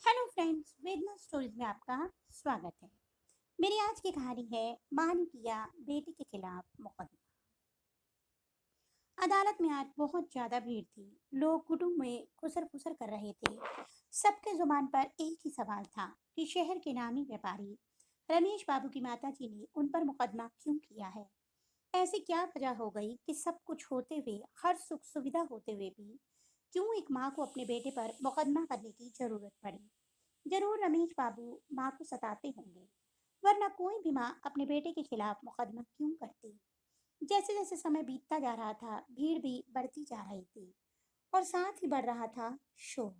Hello friends, वेदना stories में आपका स्वागत है। मेरी आज की कहानी है मां ने किया बेटी के खिलाफ मुकदमा। अदालत में आज बहुत ज्यादा भीड़ थी। लोग कुटुंब में खुसर फुसर कर रहे थे। सबके जुबान पर एक ही सवाल था कि शहर के नामी व्यापारी रमेश बाबू की माताजी ने उन पर मुकदमा क्यों किया है। ऐसी क्या वजह हो गई कि सब कुछ होते हुए, हर सुख सुविधा होते हुए भी क्यों एक माँ को अपने बेटे पर मुकदमा करने की जरूरत पड़ी। जरूर रमेश बाबू माँ को सताते होंगे, वरना कोई भी माँ अपने बेटे के खिलाफ मुकदमा क्यों करती। जैसे जैसे समय बीतता जा रहा था, भीड़ भी बढ़ती जा रही थी और साथ ही बढ़ रहा था शोर।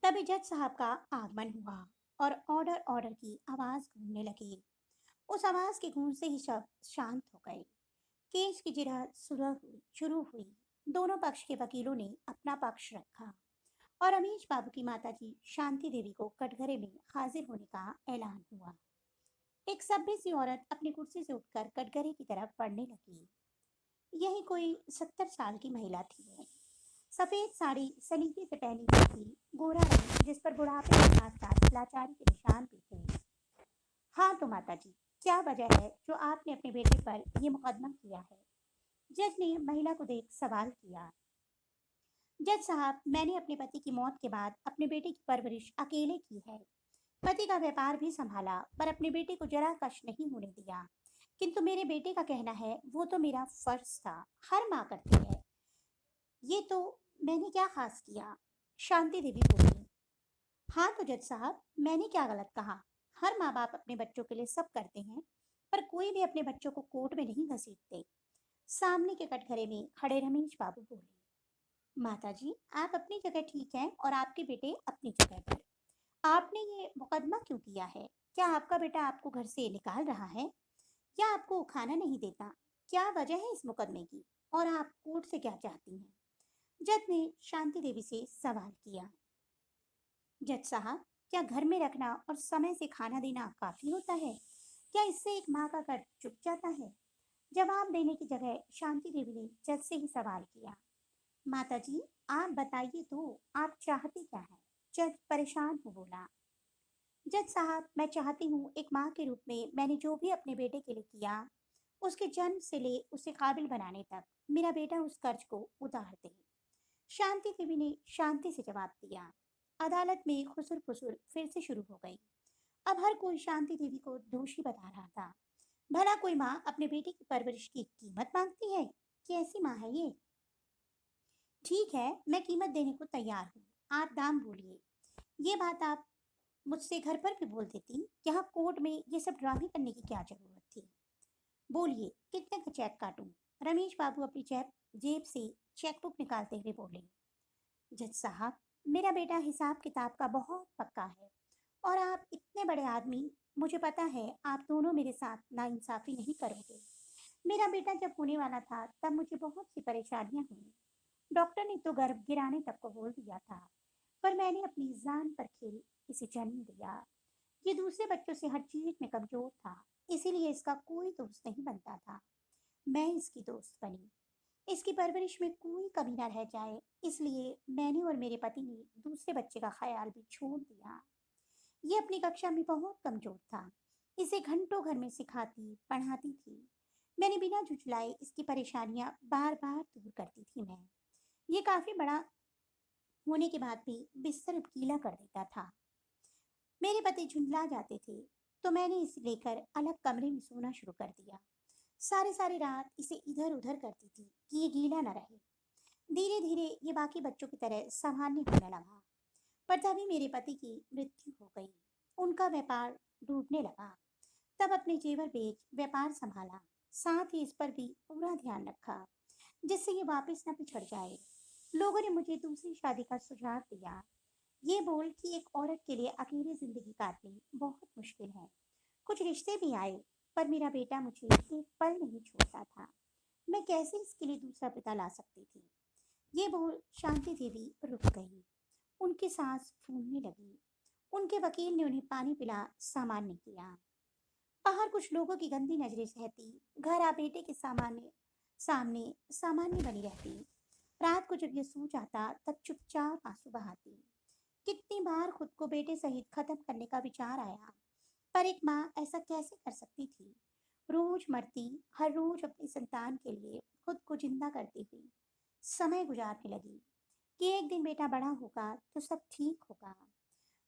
तभी जज साहब का आगमन हुआ और ऑर्डर ऑर्डर की आवाज गूंजने लगी। उस आवाज की गूंज से ही सब शांत हो गए। केस की जिरह शुरू हुई। दोनों पक्ष के वकीलों ने अपना पक्ष रखा और रमेश बाबू की माताजी शांति देवी को कटघरे में हाजिर होने का ऐलान हुआ। एक सभ्य सी औरत अपनी कुर्सी से उठकर कटघरे की तरफ बढ़ने लगी। यही कोई 70 साल की महिला थी। सफेद साड़ी सलीके से पहनी हुई थी, गोरा रंग जिस पर बुढ़ापे के साथ साथ लाचारी के निशान भी थे। हाँ तो माताजी, क्या वजह है जो आपने अपने बेटे पर यह मुकदमा किया है? जज ने महिला को देख सवाल किया। जज साहब, मैंने अपने पति की मौत के बाद अपने बेटे की परवरिश अकेले की है। पति का व्यापार भी संभाला, पर अपने बेटे को जरा कष्ट नहीं होने दिया। किंतु मेरे बेटे का कहना है वो तो मेरा फर्ज था, हर माँ करती है। ये तो मैंने क्या खास किया? शांति देवी बोली। हाँ तो जज साहब, मैंने क्या गलत कहा? हर माँ बाप अपने बच्चों के लिए सब करते हैं, पर कोई भी अपने बच्चों को कोर्ट में नहीं घसीटते। सामने के कटघरे में खड़े रमेश बाबू बोले। माताजी, आप अपनी जगह ठीक हैं और आपके बेटे अपनी जगह पर। आपने ये मुकदमा क्यों किया है? क्या आपका बेटा आपको घर से निकाल रहा है या आपको खाना नहीं देता? क्या वजह है इस मुकदमे की और आप कोर्ट से क्या चाहती हैं? जज ने शांति देवी से सवाल किया। जज साहब, क्या घर में रखना और समय से खाना देना काफी होता है? क्या इससे एक माँ का घर चुप जाता है? जवाब देने की जगह शांति देवी ने जज से ही सवाल किया। माताजी, आप बताइए तो, आप चाहती क्या है? जज परेशान हो बोला। जज साहब, मैं चाहती हूँ एक माँ के रूप में मैंने जो भी अपने बेटे के लिए किया, उसके जन्म से ले उसे काबिल बनाने तक मेरा बेटा उस कर्ज को उतार दे। शांति देवी ने शांति से जवाब दिया। अदालत में खुसुर फुसुर फिर से शुरू हो गई। अब हर कोई शांति देवी को दोषी बता रहा था। भला कोई माँ अपने बेटे की परवरिश की कीमत मांगती है? कैसी माँ है ये? ठीक है, मैं कीमत देने को तैयार हूँ। आप दाम बोलिए। ये बात आप मुझसे घर पर भी बोल देती। यहाँ कोर्ट में ये सब ड्रामे करने की क्या जरूरत थी? बोलिए, कितने का चेक काटूं? रमेश बाबू अपनी जेब से चेकबुक निकालते हुए बोले। जज साहब, मेरा बेटा हिसाब किताब का बहुत पक्का है और आप इतने बड़े आदमी, मुझे पता है आप दोनों मेरे साथ नाइंसाफी नहीं करोगे। मेरा बेटा जब होने वाला था तब मुझे बहुत सी परेशानियां हुई। डॉक्टर ने तो गर्भ गिराने तक को बोल दिया था, पर मैंने अपनी जान पर खेल इसे जन्म दिया। ये दूसरे बच्चों से हर चीज में कमजोर था, इसीलिए इसका कोई दोस्त नहीं बनता था। मैं इसकी दोस्त बनी। इसकी परवरिश में कोई कमी न रह जाए, इसलिए मैंने और मेरे पति ने दूसरे बच्चे का ख्याल भी छोड़ दिया। ये अपनी कक्षा में बहुत कमजोर था। इसे घंटों घर में सिखाती पढ़ाती थी। मैंने बिना झुठलाए इसकी परेशानियां बार बार दूर करती थी। मैं ये काफी बड़ा होने के बाद भी बिस्तर गीला कर देता था। मेरे पति झुंझला जाते थे तो मैंने इसे लेकर अलग कमरे में सोना शुरू कर दिया। सारी सारी रात इसे इधर उधर करती थी कि ये गीला न रहे। धीरे धीरे ये बाकी बच्चों की तरह सामान्य होने लगा। पर तभी मेरे पति की मृत्यु हो गई। उनका व्यापार डूबने लगा। तब अपने जेवर बेच व्यापार संभाला। साथ ही इस पर भी पूरा ध्यान रखा जिससे ये वापस न पिछड़ जाए। लोगों ने मुझे दूसरी शादी का सुझाव दिया, ये बोल कि एक औरत के लिए अकेली जिंदगी काटनी बहुत मुश्किल है। कुछ रिश्ते भी आए, पर मेरा बेटा मुझे एक पल नहीं छोड़ता था। मैं कैसे इसके लिए दूसरा पिता ला सकती थी? ये बोल शांति देवी रुक गई। उनकी सांस फूलने लगी। उनके वकील ने उन्हें पानी पिला सामान्य किया। बाहर कुछ लोगों की गंदी नजरें सहती, घर आ बेटे के सामने सामान्य बनी रहती। रात को जब ये सो जाता तब चुपचाप आंसू बहाती। कितनी बार खुद को बेटे सहित खत्म करने का विचार आया, पर एक माँ ऐसा कैसे कर सकती थी? रोज मरती, हर रोज अपनी संतान के लिए खुद को जिंदा करती हुई समय गुजारने लगी कि एक दिन बेटा बड़ा होगा तो सब ठीक होगा।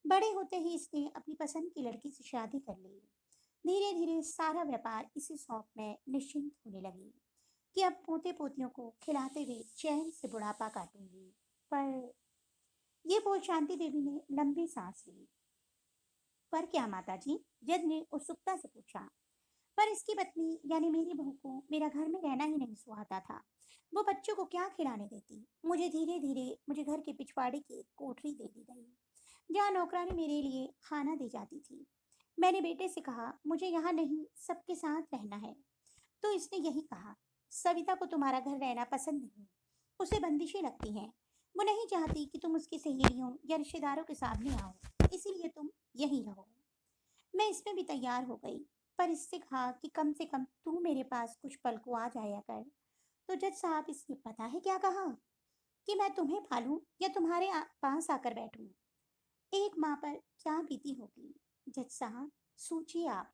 बड़े होते ही इसने अपनी पसंद की लड़की से शादी कर ली। धीरे धीरे सारा व्यापार इसी शौक में निश्चिंत होने लगी कि अब पोते पोतियों को खिलाते हुए चैन से बुढ़ापा काटूंगी। पर ये बोल शांति देवी ने लंबी सांस ली। पर क्या माता जी? जज ने उत्सुकता से पूछा। पर इसकी पत्नी यानी मेरी बहू को मेरा घर में रहना ही नहीं सुहाता था। वो बच्चों को क्या खिलाने देती? मुझे धीरे धीरे मुझे घर के पिछवाड़े की एक कोठरी दे दी गई, जहाँ नौकरानी मेरे लिए खाना दे जाती थी। मैंने बेटे से कहा मुझे यहाँ नहीं सबके साथ रहना है, तो इसने यही कहा, सविता को तुम्हारा घर रहना पसंद नहीं, उसे बंदिशें लगती हैं। वो नहीं चाहती कि तुम उसकी सहेलियों या रिश्तेदारों के सामने आओ, इसीलिए तुम यहीं रहो। मैं इसमें भी तैयार हो गई, पर इससे कहा कि कम से कम तू मेरे पास कुछ पल को आ जाया कर। तो जज साहब, इसने पता है क्या कहा? कि मैं तुम्हें पालूं या तुम्हारे पास आकर बैठूं। एक माँ पर क्या बीती होगी? जज साहब, सोचिए आप।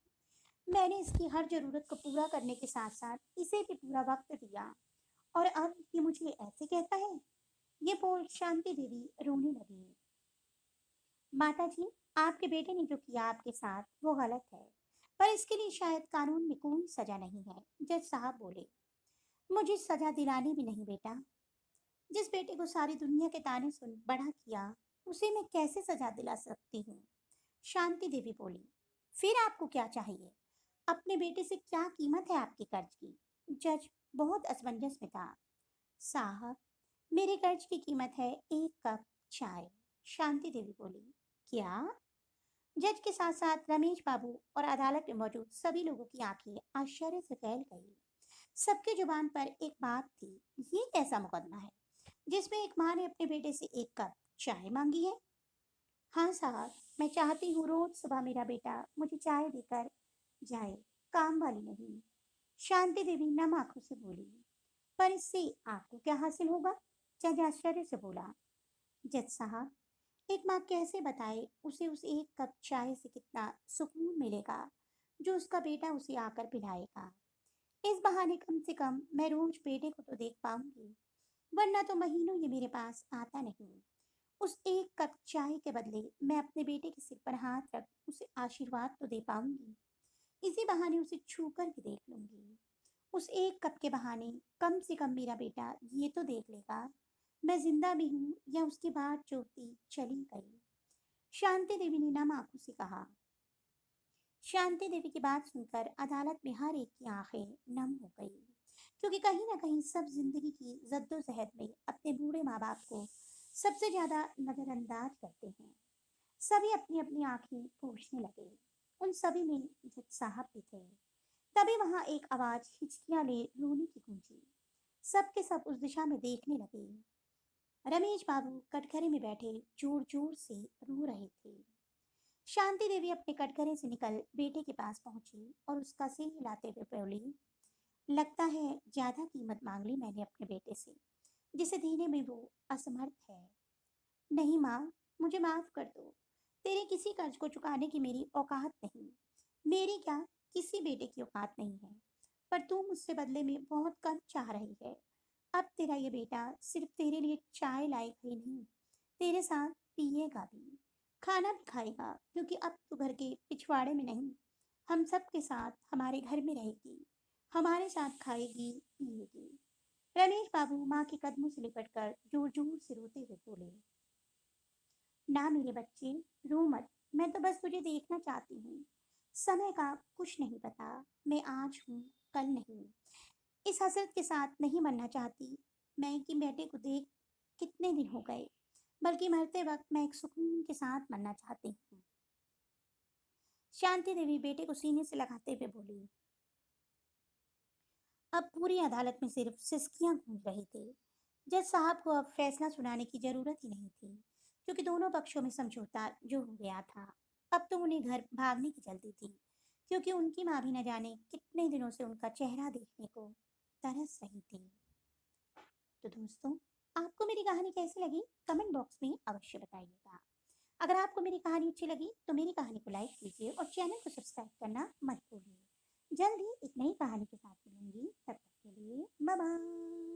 मैंने इसकी हर जरूरत को पूरा करने के साथ साथ इसे भी पूरा वक्त दिया, और अब ये मुझे ऐसे कहता है? ये बोल शांति देवी रोने लगी। माता जी, आपके बेटे ने जो किया आपके साथ वो गलत है, पर इसके लिए शायद कानून में कोई सजा नहीं है। जज साहब बोले। मुझे सजा दिलानी भी नहीं बेटा। जिस बेटे को सारी दुनिया के ताने सुन बड़ा किया, उसे मैं कैसे सजा दिला सकती हूँ? शांति देवी बोली। फिर आपको क्या चाहिए? अपने बेटे से क्या कीमत है आपके कर्ज की? जज बहुत असमंजस में था। साहब, मेरे कर्ज की कीमत है एक कप चाय। शांति देवी बोली। क्या? जज के साथ साथ रमेश बाबू और अदालत में मौजूद सभी लोगों की आंखें आश्चर्य से फैल गई। सबके जुबान पर एक बात थी, ये कैसा मुकदमा है जिसमें एक माँ ने अपने बेटे से एक कप चाय मांगी है? हाँ साहब, मैं चाहती हूँ रोज सुबह मेरा बेटा मुझे चाय देकर जाए, काम वाली नहीं। शांति देवी नम आंखों से बोली। पर इससे आपको क्या हासिल होगा? जज आश्चर्य से बोला। जज साहब, एक माँ कैसे बताए उसे उस एक कप चाय से कितना सुकून मिलेगा जो उसका बेटा उसे आकर पिलाएगा। इस बहाने कम से कम मैं रोज बेटे को तो देख पाऊंगी, वरना तो महीनों ये मेरे पास आता नहीं। उस एक कप चाय के बदले मैं अपने बेटे के सिर पर हाथ रख उसे आशीर्वाद तो दे पाऊंगी। इसी बहाने उसे छू कर भी देख लूंगी। उस एक कप के बहाने कम से कम मेरा बेटा ये तो देख लेगा, मैं जिंदा भी हूँ या उसकी बात जोती चली गई। शांति देवी ने नम आंखों से कहा। शांति देवी की बात सुनकर अदालत में हर एक की आंखें नम हो गई, क्योंकि कहीं ना कहीं सब जिंदगी की जद्दोजहद में अपने बूढ़े माँ बाप को सबसे ज्यादा नजरअंदाज करते हैं। सभी अपनी अपनी आंखें पोंछने लगे। उन सभी में जज साहब भी थे। तभी वहां एक आवाज हिचकियां ले रोने की गूंजी। सबके सब उस दिशा में देखने लगे। रमेश बाबू कटघरे में बैठे जोर जोर से रो रहे थे। शांति देवी अपने कटघरे से निकल बेटे के पास पहुंची और उसका सिर हिलाते हुए बोली, लगता है ज्यादा कीमत मांग ली मैंने अपने बेटे से, जिसे देने में वो असमर्थ है। नहीं माँ, मुझे माफ कर दो। तेरे किसी कर्ज को चुकाने की मेरी औकात नहीं। मेरी क्या, किसी बेटे की औकात नहीं है। पर तू मुझसे बदले में बहुत कम चाह रही है। अब तेरा ये बेटा सिर्फ तेरे लिए चाय लाएगा ही नहीं, तेरे साथ पिएगा भी, खाना भी खाएगा, क्योंकि अब तू घर के पिछवाड़े में नहीं, हम सब के साथ हमारे घर में रहेगी, हमारे साथ खाएगी पिएगी। रमेश बाबू माँ के कदमों से लिपट कर जोर जोर से रोते हुए बोले, ना मेरे बच्चे, रो मत। मैं तो बस तुझे देखना चाहती हूँ। समय का कुछ नहीं पता, मैं आज हूँ कल नहीं। इस हसरत के साथ नहीं मरना चाहती मैं कि बेटे को देख कितने दिन हो गए, बल्कि मरते वक्त मैं एक सुकून के साथ मरना चाहती हूँ। शांति देवी बेटे को सीने से लगाते हुए बोली। अब पूरी अदालत में सिर्फ सिसकियां गूंज रही थी। जज साहब को अब फैसला सुनाने की जरूरत ही नहीं थी, क्योंकि दोनों पक्षों में समझौता जो हो गया था। अब तो उन्हें घर भागने की जल्दी थी, क्योंकि उनकी माँ भी न जाने कितने दिनों से उनका चेहरा देखने को तरस रही थी। तो दोस्तों, आपको मेरी कहानी कैसी लगी? कमेंट बॉक्स में अवश्य बताइएगा। अगर आपको मेरी कहानी अच्छी लगी तो मेरी कहानी को लाइक कीजिए और चैनल को सब्सक्राइब करना मत भूलिए। जल्द ही एक नई कहानी के साथ मिलूंगी, तब तक के लिए बाय बाय।